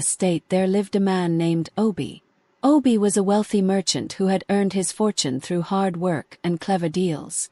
state there lived a man named Obi. Obi was a wealthy merchant who had earned his fortune through hard work and clever deals.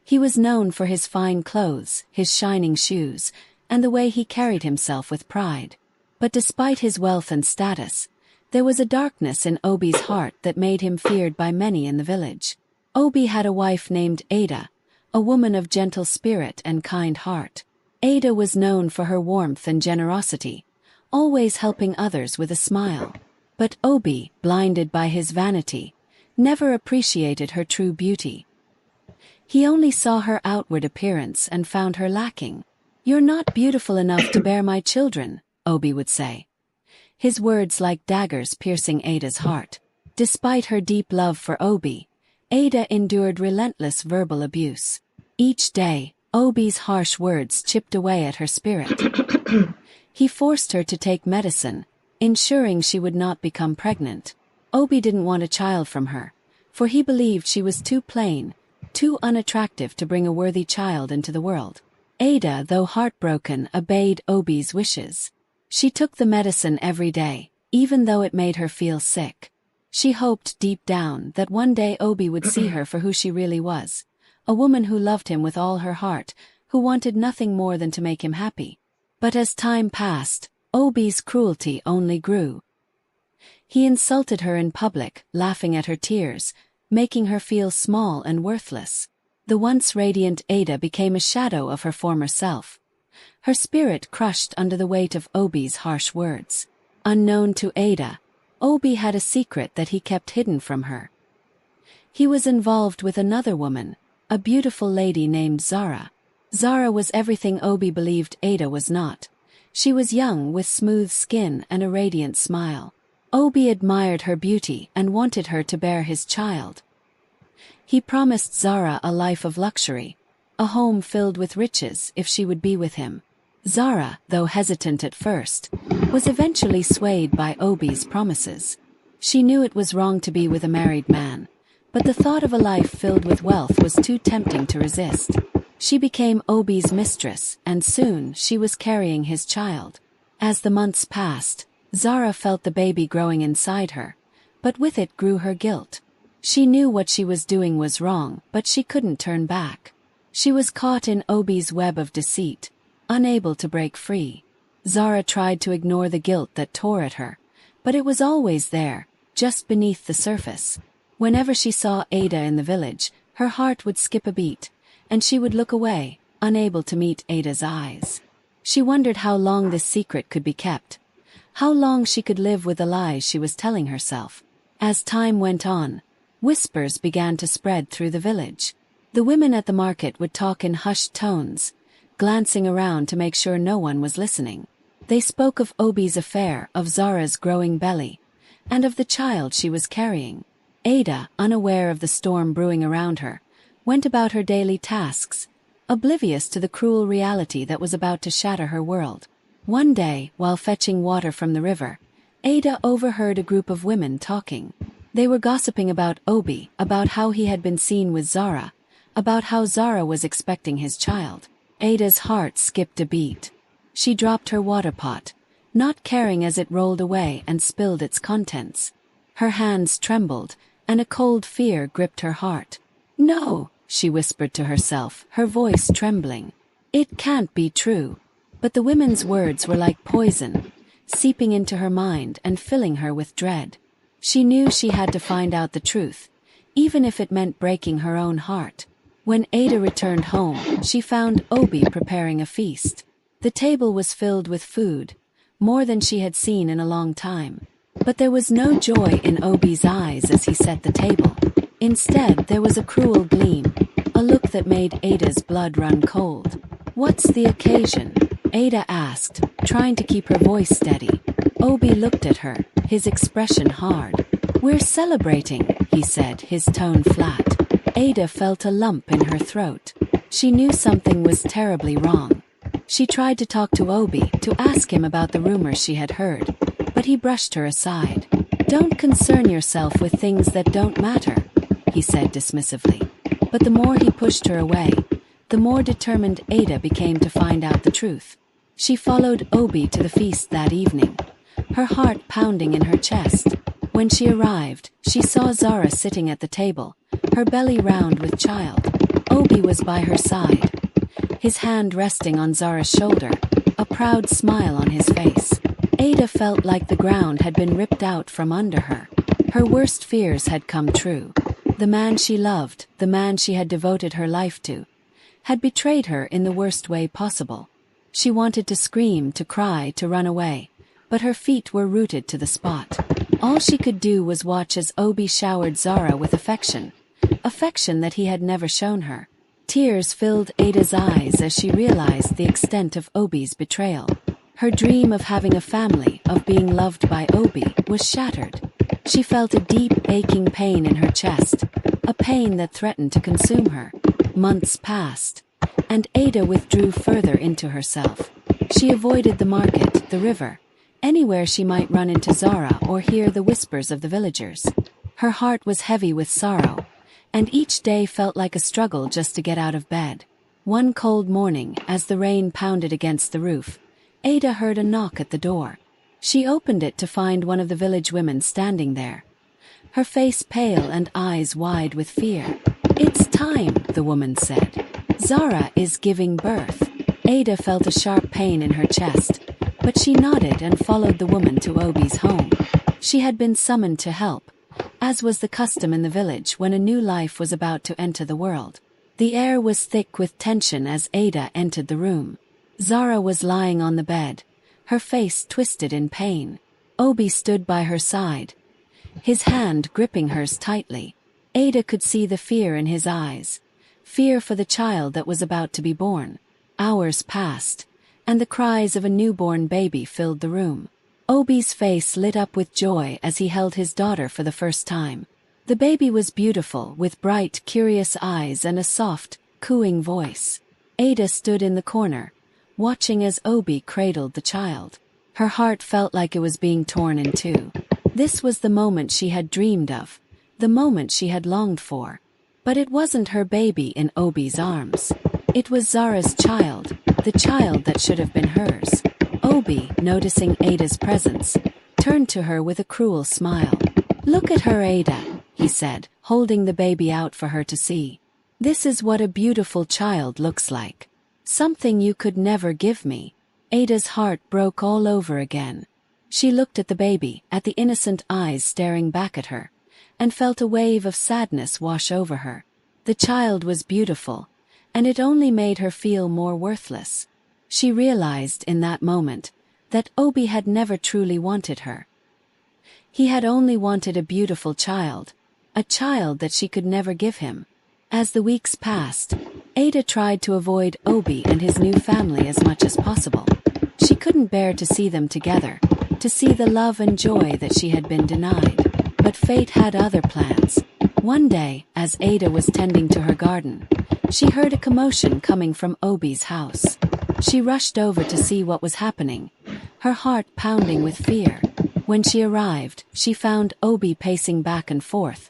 He was known for his fine clothes, his shining shoes, and the way he carried himself with pride. But despite his wealth and status, there was a darkness in Obi's heart that made him feared by many in the village. Obi had a wife named Ada, a woman of gentle spirit and kind heart. Ada was known for her warmth and generosity, always helping others with a smile. But Obi, blinded by his vanity, never appreciated her true beauty. He only saw her outward appearance and found her lacking. "You're not beautiful enough to bear my children," Obi would say, his words like daggers piercing Ada's heart. Despite her deep love for Obi, Ada endured relentless verbal abuse. Each day, Obi's harsh words chipped away at her spirit. He forced her to take medicine, ensuring she would not become pregnant. Obi didn't want a child from her, for he believed she was too plain, too unattractive to bring a worthy child into the world. Ada, though heartbroken, obeyed Obi's wishes. She took the medicine every day, even though it made her feel sick. She hoped deep down that one day Obi would see her for who she really was, a woman who loved him with all her heart, who wanted nothing more than to make him happy. But as time passed, Obi's cruelty only grew. He insulted her in public, laughing at her tears, making her feel small and worthless. The once radiant Ada became a shadow of her former self, her spirit crushed under the weight of Obi's harsh words. Unknown to Ada, Obi had a secret that he kept hidden from her. He was involved with another woman, a beautiful lady named Zara. Zara was everything Obi believed Ada was not. She was young with smooth skin and a radiant smile. Obi admired her beauty and wanted her to bear his child. He promised Zara a life of luxury, a home filled with riches if she would be with him. Zara, though hesitant at first, was eventually swayed by Obi's promises. She knew it was wrong to be with a married man, but the thought of a life filled with wealth was too tempting to resist. She became Obi's mistress, and soon she was carrying his child. As the months passed, Zara felt the baby growing inside her, but with it grew her guilt. She knew what she was doing was wrong, but she couldn't turn back. She was caught in Obi's web of deceit, unable to break free. Zara tried to ignore the guilt that tore at her, but it was always there, just beneath the surface. Whenever she saw Ada in the village, her heart would skip a beat, and she would look away, unable to meet Ada's eyes. She wondered how long this secret could be kept, how long she could live with the lies she was telling herself. As time went on, whispers began to spread through the village. The women at the market would talk in hushed tones, glancing around to make sure no one was listening. They spoke of Obi's affair, of Zara's growing belly, and of the child she was carrying. Ada, unaware of the storm brewing around her, went about her daily tasks, oblivious to the cruel reality that was about to shatter her world. One day, while fetching water from the river, Ada overheard a group of women talking. They were gossiping about Obi, about how he had been seen with Zara, about how Zara was expecting his child. Ada's heart skipped a beat. She dropped her water pot, not caring as it rolled away and spilled its contents. Her hands trembled, and a cold fear gripped her heart. "No," she whispered to herself, her voice trembling. "It can't be true." But the women's words were like poison, seeping into her mind and filling her with dread. She knew she had to find out the truth, even if it meant breaking her own heart. When Ada returned home, she found Obi preparing a feast. The table was filled with food, more than she had seen in a long time. But there was no joy in Obi's eyes as he set the table. Instead, there was a cruel gleam, a look that made Ada's blood run cold. "What's the occasion?" Ada asked, trying to keep her voice steady. Obi looked at her, his expression hard. "We're celebrating," he said, his tone flat. Ada felt a lump in her throat. She knew something was terribly wrong. She tried to talk to Obi, to ask him about the rumors she had heard, but he brushed her aside. "Don't concern yourself with things that don't matter," he said dismissively. But the more he pushed her away, the more determined Ada became to find out the truth. She followed Obi to the feast that evening, her heart pounding in her chest. When she arrived, she saw Zara sitting at the table, her belly round with child. Obi was by her side, his hand resting on Zara's shoulder, a proud smile on his face. Ada felt like the ground had been ripped out from under her. Her worst fears had come true. The man she loved, the man she had devoted her life to, had betrayed her in the worst way possible. She wanted to scream, to cry, to run away, but her feet were rooted to the spot. All she could do was watch as Obi showered Zara with affection that he had never shown her. Tears filled Ada's eyes as she realized the extent of Obi's betrayal. Her dream of having a family, of being loved by Obi, was shattered. She felt a deep, aching pain in her chest, a pain that threatened to consume her. Months passed, and Ada withdrew further into herself. She avoided the market, the river, anywhere she might run into Zara or hear the whispers of the villagers. Her heart was heavy with sorrow, and each day felt like a struggle just to get out of bed. One cold morning, as the rain pounded against the roof, Ada heard a knock at the door. She opened it to find one of the village women standing there, her face pale and eyes wide with fear. "It's time," the woman said. "Zara is giving birth." Ada felt a sharp pain in her chest, but she nodded and followed the woman to Obi's home. She had been summoned to help, as was the custom in the village when a new life was about to enter the world. The air was thick with tension as Ada entered the room. Zara was lying on the bed, her face twisted in pain. Obi stood by her side, his hand gripping hers tightly. Ada could see the fear in his eyes, fear for the child that was about to be born. Hours passed, and the cries of a newborn baby filled the room. Obi's face lit up with joy as he held his daughter for the first time. The baby was beautiful, with bright, curious eyes and a soft, cooing voice. Ada stood in the corner, watching as Obi cradled the child. Her heart felt like it was being torn in two. This was the moment she had dreamed of, the moment she had longed for. But it wasn't her baby in Obi's arms. It was Zara's child, the child that should have been hers. Obi, noticing Ada's presence, turned to her with a cruel smile. "Look at her, Ada," he said, holding the baby out for her to see. "This is what a beautiful child looks like. Something you could never give me." Ada's heart broke all over again. She looked at the baby, at the innocent eyes staring back at her, and felt a wave of sadness wash over her. The child was beautiful, and it only made her feel more worthless. She realized in that moment that Obi had never truly wanted her. He had only wanted a beautiful child, a child that she could never give him. As the weeks passed, Ada tried to avoid Obi and his new family as much as possible. She couldn't bear to see them together, to see the love and joy that she had been denied. But fate had other plans. One day, as Ada was tending to her garden, she heard a commotion coming from Obi's house. She rushed over to see what was happening, her heart pounding with fear. When she arrived, she found Obi pacing back and forth,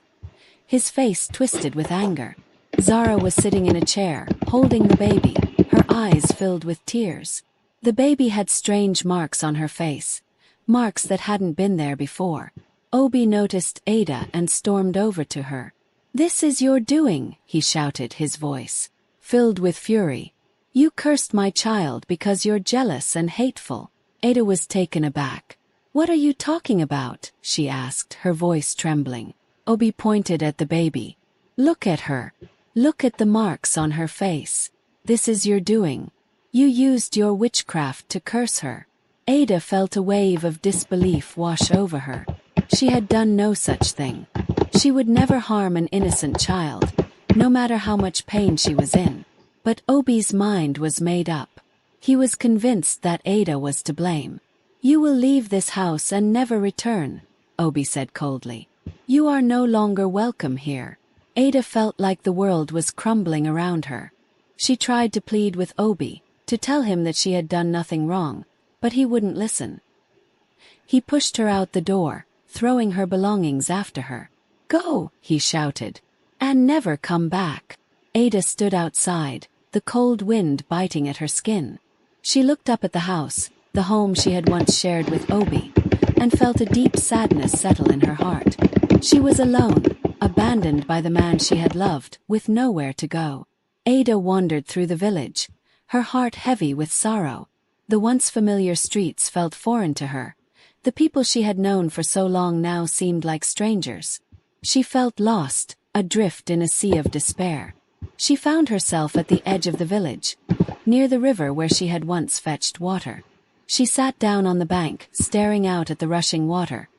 his face twisted with anger. Zara was sitting in a chair, holding the baby, her eyes filled with tears. The baby had strange marks on her face, marks that hadn't been there before. Obi noticed Ada and stormed over to her. "This is your doing," he shouted, his voice filled with fury. "You cursed my child because you're jealous and hateful." Ada was taken aback. "What are you talking about?" she asked, her voice trembling. Obi pointed at the baby. "Look at her. Look at the marks on her face. This is your doing. You used your witchcraft to curse her." Ada felt a wave of disbelief wash over her. She had done no such thing. She would never harm an innocent child, no matter how much pain she was in. But Obi's mind was made up. He was convinced that Ada was to blame. "You will leave this house and never return," Obi said coldly. "You are no longer welcome here." Ada felt like the world was crumbling around her. She tried to plead with Obi, to tell him that she had done nothing wrong, but he wouldn't listen. He pushed her out the door, throwing her belongings after her. "Go," he shouted, "and never come back." Ada stood outside, the cold wind biting at her skin. She looked up at the house, the home she had once shared with Obi, and felt a deep sadness settle in her heart. She was alone, abandoned by the man she had loved, with nowhere to go. Ada wandered through the village, her heart heavy with sorrow. The once familiar streets felt foreign to her. The people she had known for so long now seemed like strangers. She felt lost, adrift in a sea of despair. She found herself at the edge of the village, near the river where she had once fetched water. She sat down on the bank, staring out at the rushing water,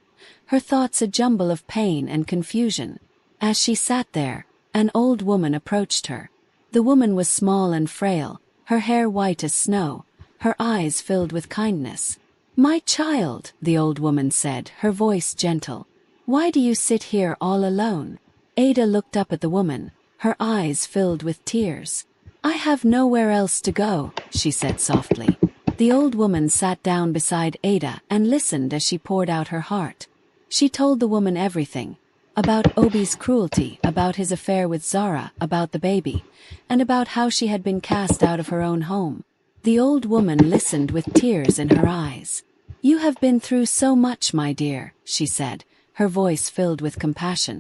her thoughts a jumble of pain and confusion. As she sat there, an old woman approached her. The woman was small and frail, her hair white as snow, her eyes filled with kindness. "My child," the old woman said, her voice gentle, "why do you sit here all alone?" Ada looked up at the woman, her eyes filled with tears. "I have nowhere else to go," she said softly. The old woman sat down beside Ada and listened as she poured out her heart. She told the woman everything, about Obi's cruelty, about his affair with Zara, about the baby, and about how she had been cast out of her own home. The old woman listened with tears in her eyes. "You have been through so much, my dear," she said, her voice filled with compassion.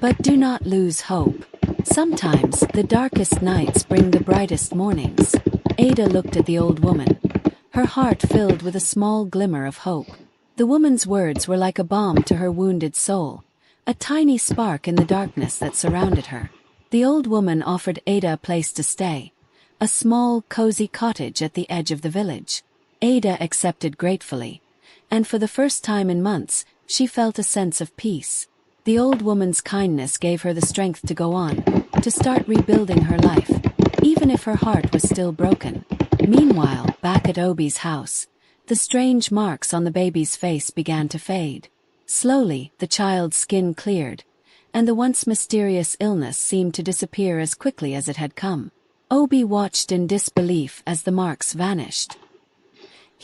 "But do not lose hope. Sometimes the darkest nights bring the brightest mornings." Ada looked at the old woman, her heart filled with a small glimmer of hope. The woman's words were like a balm to her wounded soul, a tiny spark in the darkness that surrounded her. The old woman offered Ada a place to stay, a small, cozy cottage at the edge of the village. Ada accepted gratefully, and for the first time in months, she felt a sense of peace. The old woman's kindness gave her the strength to go on, to start rebuilding her life, even if her heart was still broken. Meanwhile, back at Obi's house, the strange marks on the baby's face began to fade. Slowly, the child's skin cleared, and the once mysterious illness seemed to disappear as quickly as it had come. Obi watched in disbelief as the marks vanished.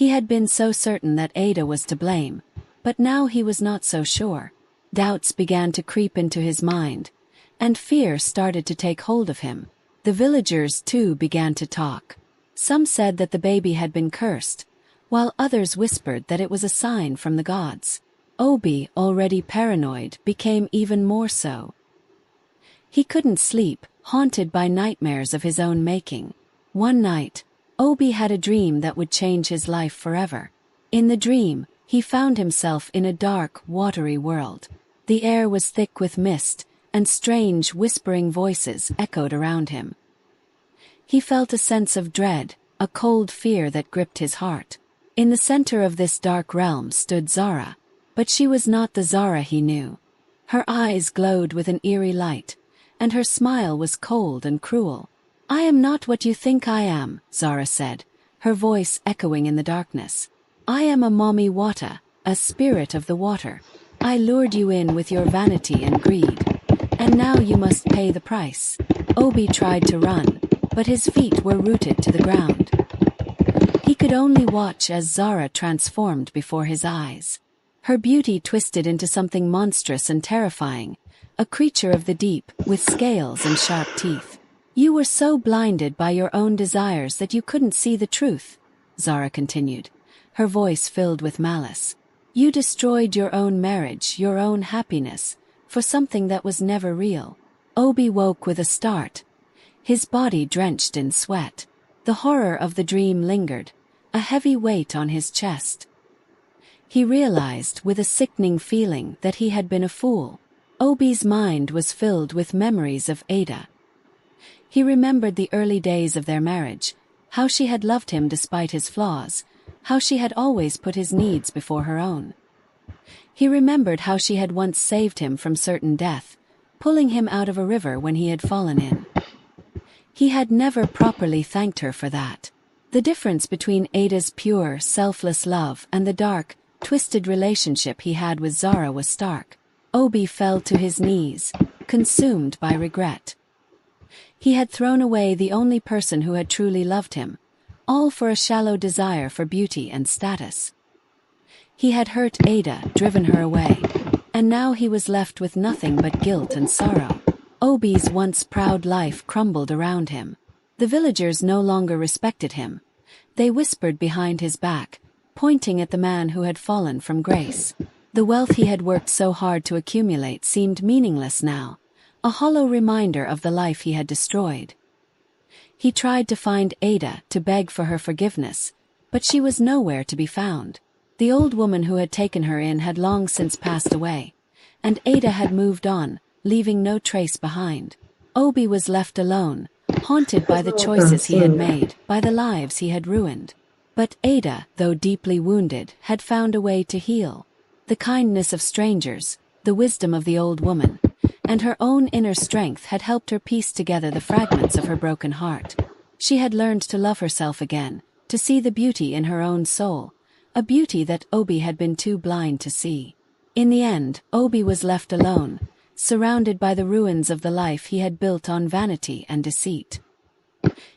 He had been so certain that Ada was to blame, but now he was not so sure. Doubts began to creep into his mind, and fear started to take hold of him. The villagers, too, began to talk. Some said that the baby had been cursed, while others whispered that it was a sign from the gods. Obi, already paranoid, became even more so. He couldn't sleep, haunted by nightmares of his own making. One night, Obi had a dream that would change his life forever. In the dream, he found himself in a dark, watery world. The air was thick with mist, and strange, whispering voices echoed around him. He felt a sense of dread, a cold fear that gripped his heart. In the center of this dark realm stood Zara, but she was not the Zara he knew. Her eyes glowed with an eerie light, and her smile was cold and cruel. "I am not what you think I am," Zara said, her voice echoing in the darkness. "I am a mommy wata, a spirit of the water. I lured you in with your vanity and greed, and now you must pay the price." Obi tried to run, but his feet were rooted to the ground. He could only watch as Zara transformed before his eyes. Her beauty twisted into something monstrous and terrifying, a creature of the deep, with scales and sharp teeth. "You were so blinded by your own desires that you couldn't see the truth," Zara continued, her voice filled with malice. "You destroyed your own marriage, your own happiness, for something that was never real." Obi woke with a start, his body drenched in sweat. The horror of the dream lingered, a heavy weight on his chest. He realized with a sickening feeling that he had been a fool. Obi's mind was filled with memories of Ada. He remembered the early days of their marriage, how she had loved him despite his flaws, how she had always put his needs before her own. He remembered how she had once saved him from certain death, pulling him out of a river when he had fallen in. He had never properly thanked her for that. The difference between Ada's pure, selfless love and the dark, twisted relationship he had with Zara was stark. Obi fell to his knees, consumed by regret. He had thrown away the only person who had truly loved him, all for a shallow desire for beauty and status. He had hurt Ada, driven her away, and now he was left with nothing but guilt and sorrow. Obi's once proud life crumbled around him. The villagers no longer respected him. They whispered behind his back, pointing at the man who had fallen from grace. The wealth he had worked so hard to accumulate seemed meaningless now, a hollow reminder of the life he had destroyed. He tried to find Ada to beg for her forgiveness, but she was nowhere to be found. The old woman who had taken her in had long since passed away, and Ada had moved on, leaving no trace behind. Obi was left alone, haunted by the choices he had made, by the lives he had ruined. But Ada, though deeply wounded, had found a way to heal. The kindness of strangers, the wisdom of the old woman, and her own inner strength had helped her piece together the fragments of her broken heart. She had learned to love herself again, to see the beauty in her own soul, a beauty that Obi had been too blind to see. In the end, Obi was left alone, surrounded by the ruins of the life he had built on vanity and deceit.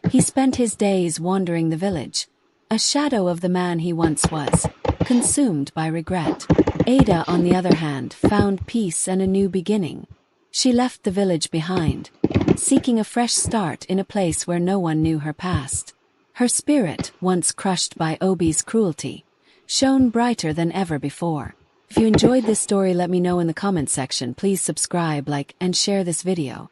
He spent his days wandering the village, a shadow of the man he once was, consumed by regret. Ada, on the other hand, found peace and a new beginning. She left the village behind, seeking a fresh start in a place where no one knew her past. Her spirit, once crushed by Obi's cruelty, shone brighter than ever before. If you enjoyed this story, let me know in the comments section. Please subscribe, like, and share this video.